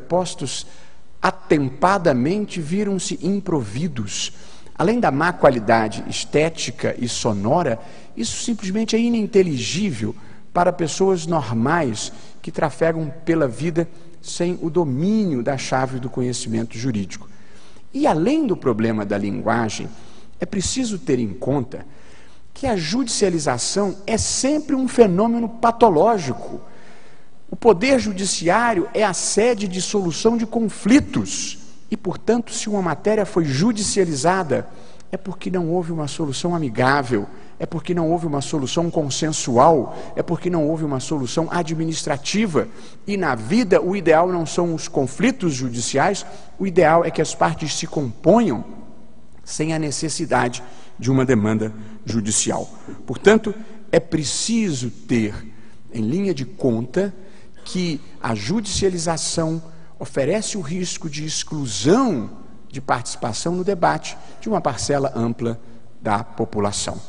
propostos atempadamente viram-se improvidos. Além da má qualidade estética e sonora, isso simplesmente é ininteligível para pessoas normais que trafegam pela vida sem o domínio da chave do conhecimento jurídico. E além do problema da linguagem, é preciso ter em conta que a judicialização é sempre um fenômeno patológico. O poder judiciário é a sede de solução de conflitos e, portanto, se uma matéria foi judicializada, é porque não houve uma solução amigável, é porque não houve uma solução consensual, é porque não houve uma solução administrativa. E na vida o ideal não são os conflitos judiciais, o ideal é que as partes se componham sem a necessidade de uma demanda judicial. Portanto, é preciso ter em linha de conta que a judicialização oferece o risco de exclusão de participação no debate de uma parcela ampla da população.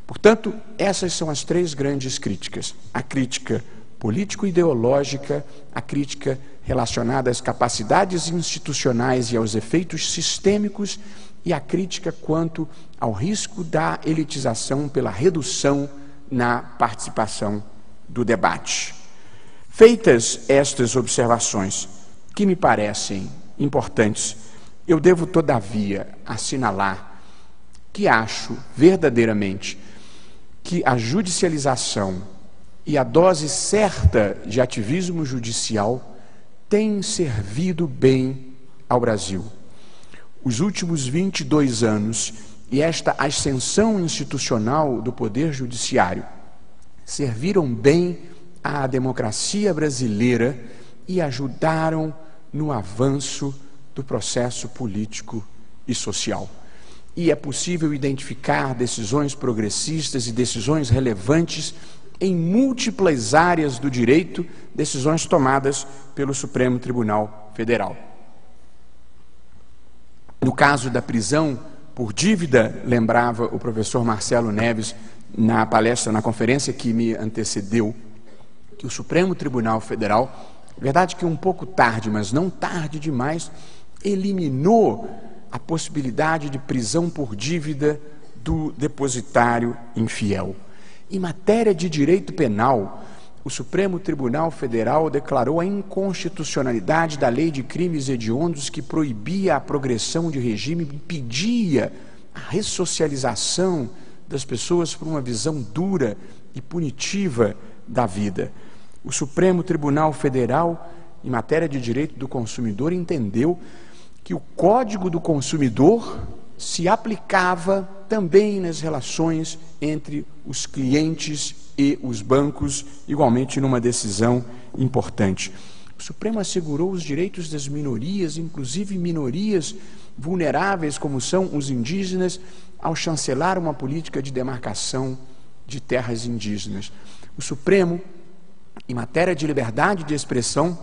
Portanto, essas são as três grandes críticas: a crítica político-ideológica, a crítica relacionada às capacidades institucionais e aos efeitos sistêmicos, e a crítica quanto ao risco da elitização pela redução na participação do debate. Feitas estas observações, que me parecem importantes, eu devo, todavia, assinalar que acho verdadeiramente que a judicialização e a dose certa de ativismo judicial têm servido bem ao Brasil. Os últimos 22 anos e esta ascensão institucional do Poder Judiciário serviram bem à democracia brasileira e ajudaram no avanço do processo político e social. E é possível identificar decisões progressistas e decisões relevantes em múltiplas áreas do direito, decisões tomadas pelo Supremo Tribunal Federal. No caso da prisão por dívida, lembrava o professor Marcelo Neves na palestra, na conferência que me antecedeu, que o Supremo Tribunal Federal, verdade que um pouco tarde, mas não tarde demais, eliminou a possibilidade de prisão por dívida do depositário infiel. Em matéria de direito penal, o Supremo Tribunal Federal declarou a inconstitucionalidade da lei de crimes hediondos que proibia a progressão de regime, impedia a ressocialização das pessoas por uma visão dura e punitiva da vida. O Supremo Tribunal Federal, em matéria de direito do consumidor, entendeu que o Código do Consumidor se aplicava também nas relações entre os clientes e os bancos, igualmente numa decisão importante. O Supremo assegurou os direitos das minorias, inclusive minorias vulneráveis, como são os indígenas, ao chancelar uma política de demarcação de terras indígenas. O Supremo, em matéria de liberdade de expressão,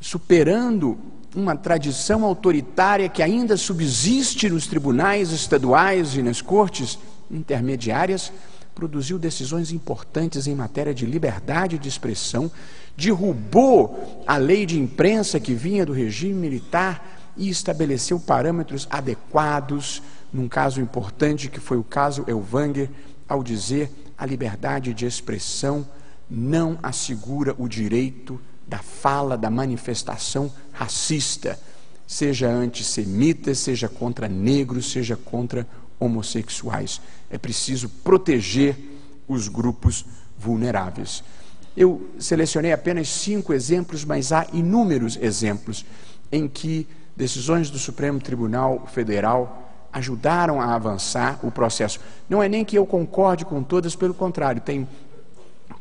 superando uma tradição autoritária que ainda subsiste nos tribunais estaduais e nas cortes intermediárias, produziu decisões importantes em matéria de liberdade de expressão, derrubou a lei de imprensa que vinha do regime militar e estabeleceu parâmetros adequados, num caso importante que foi o caso Elvanger, ao dizer: a liberdade de expressão não assegura o direito da fala, da manifestação racista, seja antissemita, seja contra negros, seja contra homossexuais. É preciso proteger os grupos vulneráveis. Eu selecionei apenas 5 exemplos, mas há inúmeros exemplos em que decisões do Supremo Tribunal Federal ajudaram a avançar o processo. Não é nem que eu concorde com todas, pelo contrário, tem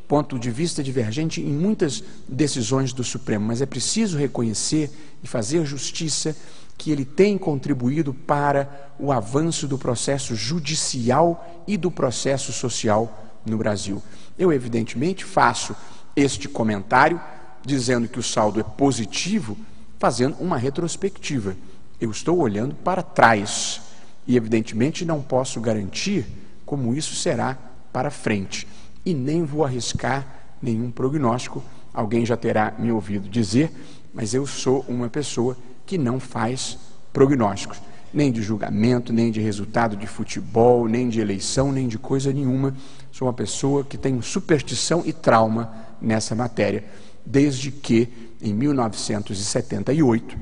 ponto de vista divergente em muitas decisões do Supremo, mas é preciso reconhecer e fazer justiça que ele tem contribuído para o avanço do processo judicial e do processo social no Brasil. Eu, evidentemente, faço este comentário dizendo que o saldo é positivo, fazendo uma retrospectiva. Eu estou olhando para trás e, evidentemente, não posso garantir como isso será para frente. E nem vou arriscar nenhum prognóstico. Alguém já terá me ouvido dizer mas eu sou uma pessoa que não faz prognósticos, nem de julgamento, nem de resultado de futebol, nem de eleição, nem de coisa nenhuma. Sou uma pessoa que tem superstição e trauma nessa matéria, desde que, em 1978,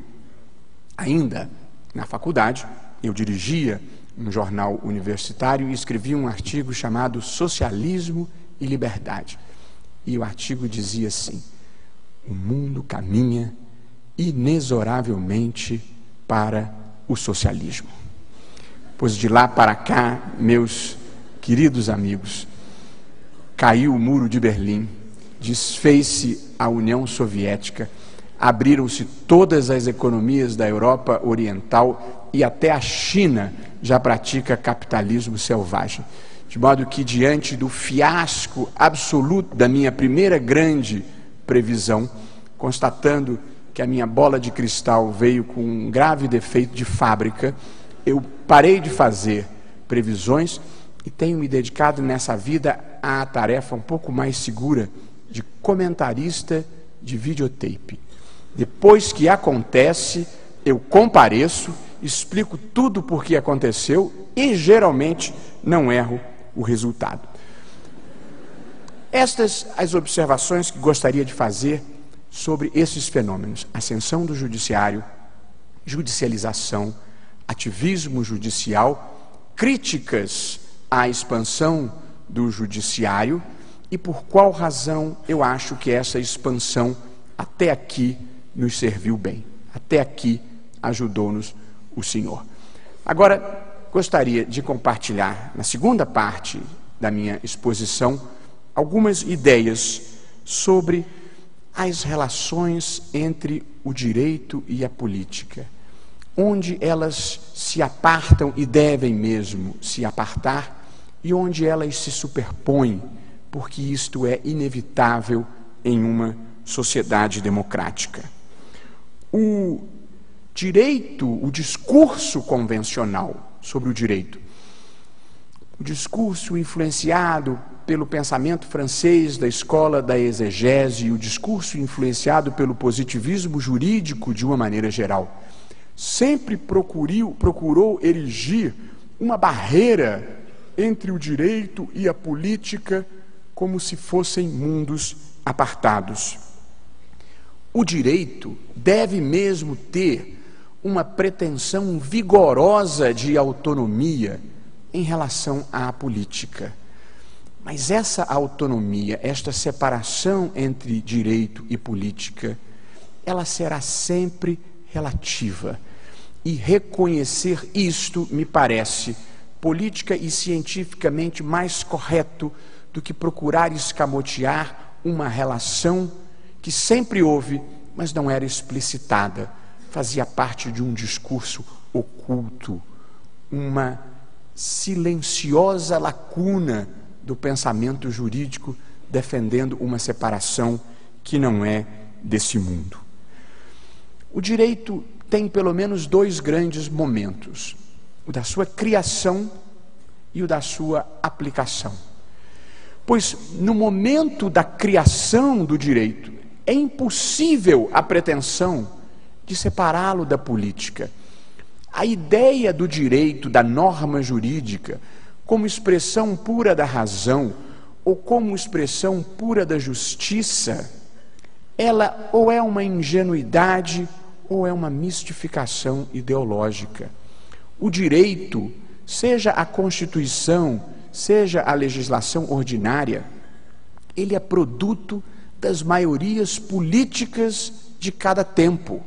ainda na faculdade, eu dirigia um jornal universitário e escrevi um artigo chamado Socialismo e Liberdade. E o artigo dizia assim: o mundo caminha inexoravelmente para o socialismo. Pois de lá para cá, meus queridos amigos, caiu o muro de Berlim, desfez-se a União Soviética, abriram-se todas as economias da Europa Oriental e até a China já pratica capitalismo selvagem. De modo que, diante do fiasco absoluto da minha primeira grande previsão, constatando que a minha bola de cristal veio com um grave defeito de fábrica, eu parei de fazer previsões e tenho me dedicado nessa vida à tarefa um pouco mais segura de comentarista de videotape. Depois que acontece, eu compareço, explico tudo por que aconteceu e geralmente não erro o resultado. Estas as observações que gostaria de fazer sobre esses fenômenos: ascensão do judiciário, judicialização, ativismo judicial, críticas à expansão do judiciário e por qual razão eu acho que essa expansão até aqui nos serviu bem, até aqui ajudou-nos o Senhor. Agora, gostaria de compartilhar, na segunda parte da minha exposição, algumas ideias sobre as relações entre o direito e a política, onde elas se apartam e devem mesmo se apartar, e onde elas se superpõem, porque isto é inevitável em uma sociedade democrática. O direito, o discurso convencional sobre o direito, o discurso influenciado pelo pensamento francês da escola da exegese e o discurso influenciado pelo positivismo jurídico de uma maneira geral, sempre procurou erigir uma barreira entre o direito e a política como se fossem mundos apartados. O direito deve mesmo ter uma pretensão vigorosa de autonomia em relação à política. Mas essa autonomia, esta separação entre direito e política, ela será sempre relativa. E reconhecer isto, me parece, política e cientificamente mais correto do que procurar escamotear uma relação que sempre houve, mas não era explicitada, fazia parte de um discurso oculto, uma silenciosa lacuna do pensamento jurídico defendendo uma separação que não é desse mundo. O direito tem pelo menos dois grandes momentos: o da sua criação e o da sua aplicação. Pois no momento da criação do direito é impossível a pretensão de separá-lo da política. A ideia do direito, da norma jurídica, como expressão pura da razão ou como expressão pura da justiça, ela ou é uma ingenuidade ou é uma mistificação ideológica. O direito, seja a Constituição, seja a legislação ordinária, ele é produto das maiorias políticas de cada tempo,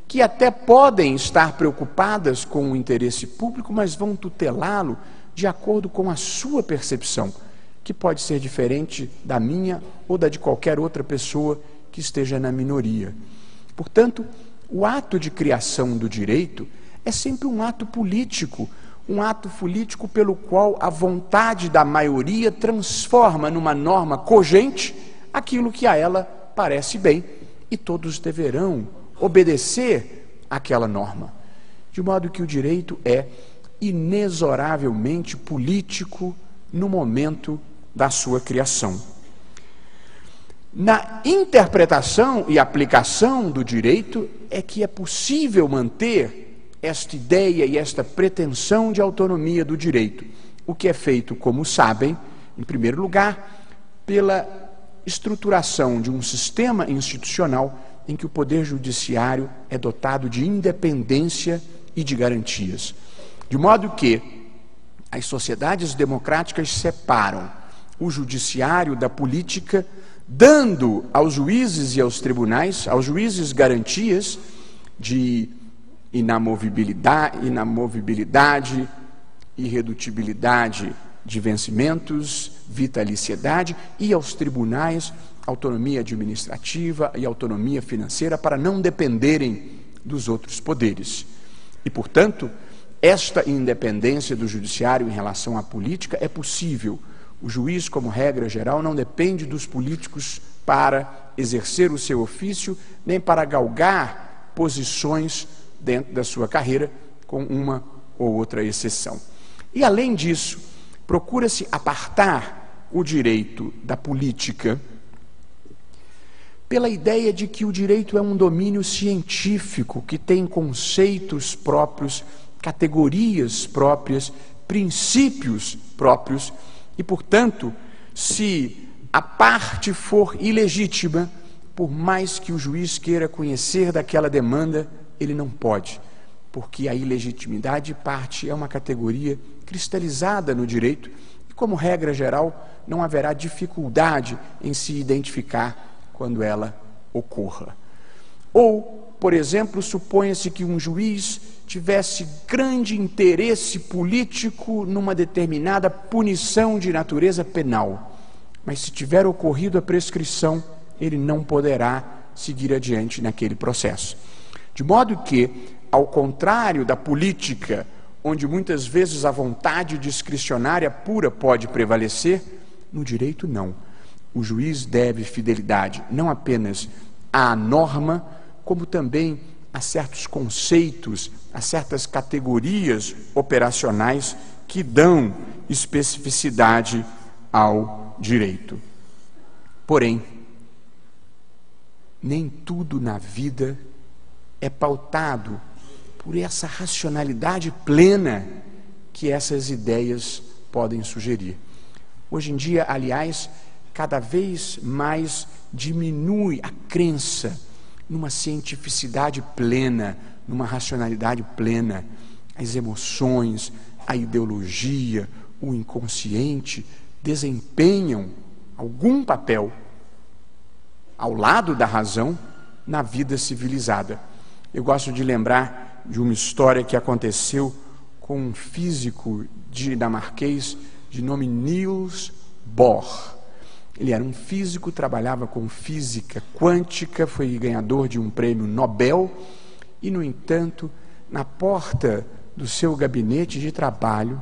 que até podem estar preocupadas com o interesse público, mas vão tutelá-lo de acordo com a sua percepção, que pode ser diferente da minha ou da de qualquer outra pessoa que esteja na minoria. Portanto, o ato de criação do direito é sempre um ato político pelo qual a vontade da maioria transforma numa norma cogente aquilo que a ela parece bem, e todos deverão obedecer àquela norma. De modo que o direito é inexoravelmente político no momento da sua criação. Na interpretação e aplicação do direito é que é possível manter esta ideia e esta pretensão de autonomia do direito, o que é feito, como sabem, em primeiro lugar, pela estruturação de um sistema institucional em que o Poder Judiciário é dotado de independência e de garantias. De modo que as sociedades democráticas separam o judiciário da política, dando aos juízes e aos tribunais, aos juízes garantias de inamovibilidade, irredutibilidade de vencimentos, vitaliciedade, e aos tribunais autonomia administrativa e autonomia financeira para não dependerem dos outros poderes. E, portanto, esta independência do judiciário em relação à política é possível. O juiz, como regra geral, não depende dos políticos para exercer o seu ofício, nem para galgar posições dentro da sua carreira, com uma ou outra exceção. E, além disso, procura-se apartar o direito da política pela ideia de que o direito é um domínio científico que tem conceitos próprios, categorias próprias, princípios próprios, e, portanto, se a parte for ilegítima, por mais que o juiz queira conhecer daquela demanda, ele não pode, porque a ilegitimidade de parte é uma categoria cristalizada no direito e, como regra geral, não haverá dificuldade em se identificar quando ela ocorra. Ou, por exemplo, suponha-se que um juiz tivesse grande interesse político numa determinada punição de natureza penal, mas se tiver ocorrido a prescrição, ele não poderá seguir adiante naquele processo. De modo que, ao contrário da política, onde muitas vezes a vontade discricionária pura pode prevalecer, no direito não. O juiz deve fidelidade não apenas à norma, como também a certos conceitos, a certas categorias operacionais que dão especificidade ao direito. Porém, nem tudo na vida é pautado por essa racionalidade plena que essas ideias podem sugerir. Hoje em dia, aliás, cada vez mais diminui a crença numa cientificidade plena, numa racionalidade plena. As emoções, a ideologia, o inconsciente desempenham algum papel ao lado da razão na vida civilizada. Eu gosto de lembrar de uma história que aconteceu com um físico dinamarquês de nome Niels Bohr. Ele era um físico, trabalhava com física quântica, foi ganhador de um prêmio Nobel e, no entanto, na porta do seu gabinete de trabalho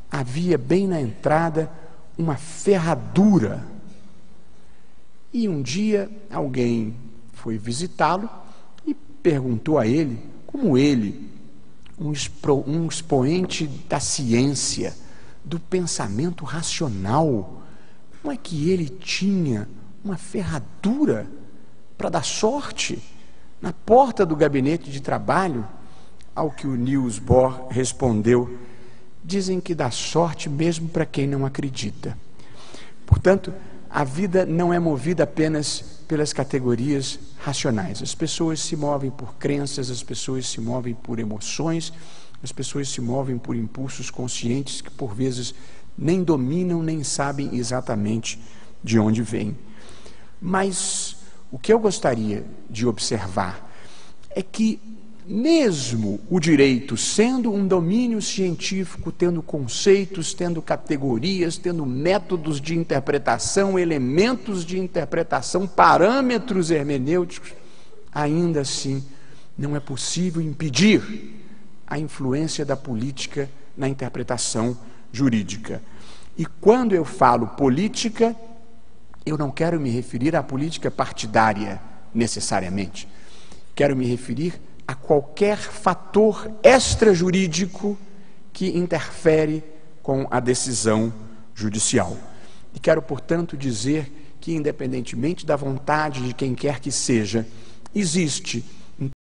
havia bem na entrada uma ferradura. E um dia alguém foi visitá-lo e perguntou a ele como ele, um expoente da ciência, do pensamento racional, como é que ele tinha uma ferradura para dar sorte na porta do gabinete de trabalho? Ao que o Niels Bohr respondeu: dizem que dá sorte mesmo para quem não acredita. Portanto, a vida não é movida apenas pelas categorias racionais. As pessoas se movem por crenças, as pessoas se movem por emoções, as pessoas se movem por impulsos conscientes que, por vezes, nem dominam, nem sabem exatamente de onde vêm. Mas o que eu gostaria de observar é que, mesmo o direito sendo um domínio científico, tendo conceitos, tendo categorias, tendo métodos de interpretação, elementos de interpretação, parâmetros hermenêuticos, ainda assim não é possível impedir a influência da política na interpretação jurídica. E quando eu falo política, eu não quero me referir à política partidária necessariamente. Quero me referir a qualquer fator extrajurídico que interfere com a decisão judicial. E quero, portanto, dizer que, independentemente da vontade de quem quer que seja, existe